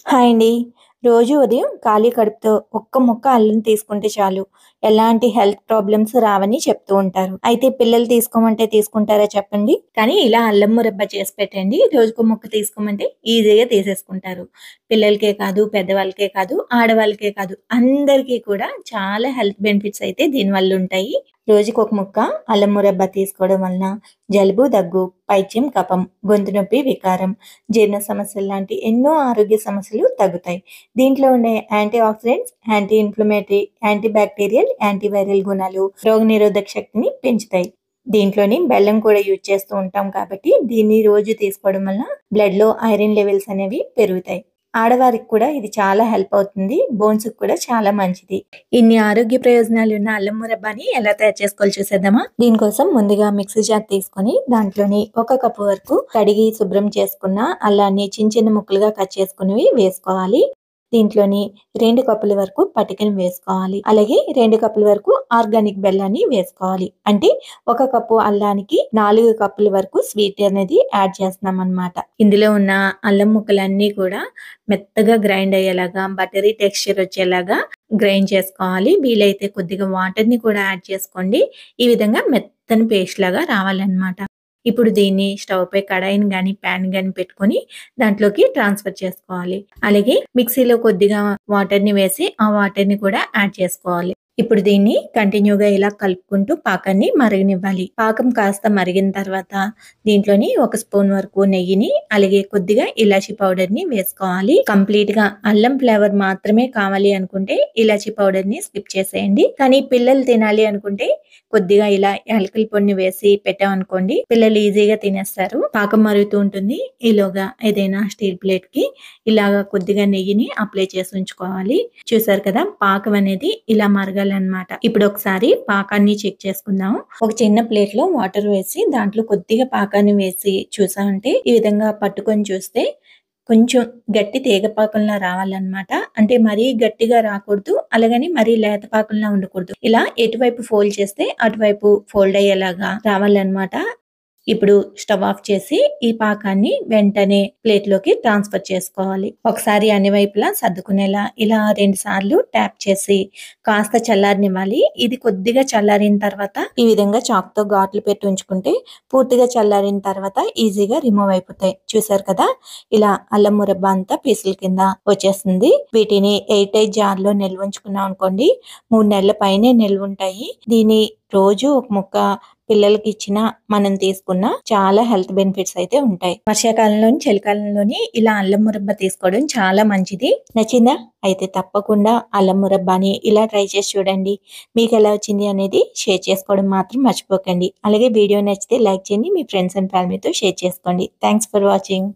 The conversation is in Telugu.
హాయ్ అండి. రోజు ఉదయం ఖాళీ కడుపుతో ఒక్క ముక్క అల్లం తీసుకుంటే చాలు. ఎలాంటి హెల్త్ ప్రాబ్లమ్స్ రావని చెప్తూ ఉంటారు. అయితే పిల్లలు తీసుకోమంటే తీసుకుంటారా చెప్పండి? కానీ ఇలా అల్లం మురబ్బ చేసి పెట్టండి. రోజుకో ముక్క తీసుకోమంటే ఈజీగా తీసేసుకుంటారు. పిల్లలకే కాదు, పెద్దవాళ్ళకే కాదు, ఆడవాళ్ళకే కాదు అందరికీ కూడా చాలా హెల్త్ బెనిఫిట్స్ అయితే దీనివల్ల ఉంటాయి. రోజుకొక ముక్క అల్లం మురబ్బ తీసుకోవడం వలన జలుబు, దగ్గు, పైత్యం, కఫం, గొంతు నొప్పి, వికారం, జీర్ణ సమస్యలు లాంటి ఎన్నో ఆరోగ్య సమస్యలు తగ్గుతాయి. దీంట్లో ఉండే antioxidants, anti inflammatory, antibacterial, antiviral గుణాలు రోగనిరోధక శక్తిని పెంచుతాయి. దీంట్లోని బెల్లం కూడా యూజ్ చేస్తూ ఉంటాం కాబట్టి దీన్ని రోజు తీసుకోవడం వల్ల బ్లడ్‌లో ఐరన్ లెవెల్స్ అనేవి పెరుగుతాయి. ఆడవారికి కూడా ఇది చాలా హెల్ప్ అవుతుంది. బోన్స్‌కి కూడా చాలా మంచిది. ఇన్ని ఆరోగ్య ప్రయోజనాలున్న అల్లం మురబ్బాని ఎలా తయారు చేసుకోవాలో చూసేద్దామా? దీనికోసం ముందుగా మిక్సీ జార్ తీసుకొని దాంట్లోని ఒక కప్పు వరకు కడిగి శుభ్రం చేసుకున్న అల్లాన్ని చిన్న చిన్న ముక్కలుగా కట్ చేసుకున్నవి వేసుకోవాలి. దీంట్లోని 2 కప్పుల వరకు పటికను వేసుకోవాలి. అలాగే 2 కప్పుల వరకు ఆర్గానిక్ బెల్లాన్ని వేసుకోవాలి. అంటే ఒక కప్పు అల్లానికి 4 కప్పుల వరకు స్వీట్ అనేది యాడ్ చేస్తున్నామన్నమాట. ఇందులో ఉన్న అల్లం ముక్కలన్నీ కూడా మెత్తగా గ్రైండ్ అయ్యేలాగా, బటరీ టెక్స్చర్ వచ్చేలాగా గ్రైండ్ చేసుకోవాలి. వీలైతే కొద్దిగా వాటర్‌ని కూడా యాడ్ చేసుకోండి. ఈ విధంగా మెత్తని పేస్ట్ లాగా రావాలన్నమాట. ఇప్పుడు దీన్ని స్టవ్ పై కడాయిని గాని, పాన్ గాని పెట్టుకొని దాంట్లోకి ట్రాన్స్‌ఫర్ చేసుకోవాలి. అలాగే మిక్సీలో కొద్దిగా వాటర్‌ని వేసి, ఆ వాటర్‌ని కూడా యాడ్ చేసుకోవాలి. ఇప్పుడు దీన్ని కంటిన్యూగా ఇలా కలుపుకుంటూ పాకాన్ని మరగనివ్వాలి. పాకం కాస్త మరిగిన తర్వాత దీంట్లోని ఒక స్పూన్ వరకు నెయ్యిని, అలాగే కొద్దిగా ఇలాచీ పౌడర్‌ని వేసుకోవాలి. కంప్లీట్‌గా అల్లం ఫ్లేవర్ మాత్రమే కావాలి అనుకుంటే ఇలాచీ పౌడర్‌ని స్కిప్ చేసేయండి. కానీ పిల్లలు తినాలి అనుకుంటే కొద్దిగా ఇలా యాలకుల పొడిని వేసి పెట్టామనుకోండి పిల్లలు ఈజీగా తినేస్తారు. పాకం మరుగుతూ ఉంటుంది. ఈలోగా ఏదైనా స్టీల్ ప్లేట్‌కి ఇలాగా కొద్దిగా నెయ్యిని అప్లై చేసి ఉంచుకోవాలి. చూసారు కదా! పాకం అనేది ఇలా మరగాలన్నమాట. ఇప్పుడు ఒకసారి పాకాన్ని చెక్ చేసుకుందాం. ఒక చిన్న ప్లేట్‌లో వాటర్ వేసి దాంట్లో కొద్దిగా పాకాన్ని వేసి చూసామంటే ఈ విధంగా పట్టుకొని చూస్తే కొంచెం గట్టి తీగ పాకంలా రావాలన్నమాట. అంటే మరీ గట్టిగా రాకూడదు. అలాగని మరీ లేత పాకంలా ఉండకూడదు. ఇలా ఎటువైపు ఫోల్డ్ చేస్తే అటువైపు ఫోల్డ్ అయ్యేలాగా రావాలన్నమాట. ఇప్పుడు స్టవ్ ఆఫ్ చేసి ఈ పాకాన్ని వెంటనే ప్లేట్‌లోకి ట్రాన్స్‌ఫర్ చేసుకోవాలి. ఒకసారి అన్ని వైపులా సర్దుకునేలా ఇలా 2 సార్లు ట్యాప్ చేసి కాస్త చల్లారనివ్వాలి. ఇది కొద్దిగా చల్లారిన తర్వాత ఈ విధంగా చాక్‌తో ఘాట్లు పెట్టి ఉంచుకుంటే పూర్తిగా చల్లారిన తర్వాత ఈజీగా రిమూవ్ అయిపోతాయి. చూసారు కదా! ఇలా అల్లం మురబ్బ అంతా పీసుల కింద వచ్చేస్తుంది. వీటిని ఎయిర్ టైట్ జార్‌లో నిల్వ ఉంచుకున్నాం అనుకోండి 3 నెలల పైనే నిల్వుంటాయి. దీన్ని రోజు ఒక ముక్క పిల్లలకి ఇచ్చినా, మనం తీసుకున్నా చాలా హెల్త్ బెనిఫిట్స్ అయితే ఉంటాయి. వర్షాకాలంలోని, చలికాలంలోని ఇలా అల్లం మురబ్బ తీసుకోవడం చాలా మంచిది. నచ్చిందా? అయితే తప్పకుండా అల్లం మురబ్బాని ఇలా ట్రై చేసి చూడండి. మీకెలా వచ్చింది అనేది షేర్ చేసుకోవడం మాత్రం మర్చిపోకండి. అలాగే వీడియో నచ్చితే లైక్ చేయండి. మీ ఫ్రెండ్స్ అండ్ ఫ్యామిలీతో షేర్ చేసుకోండి. Thanks for watching.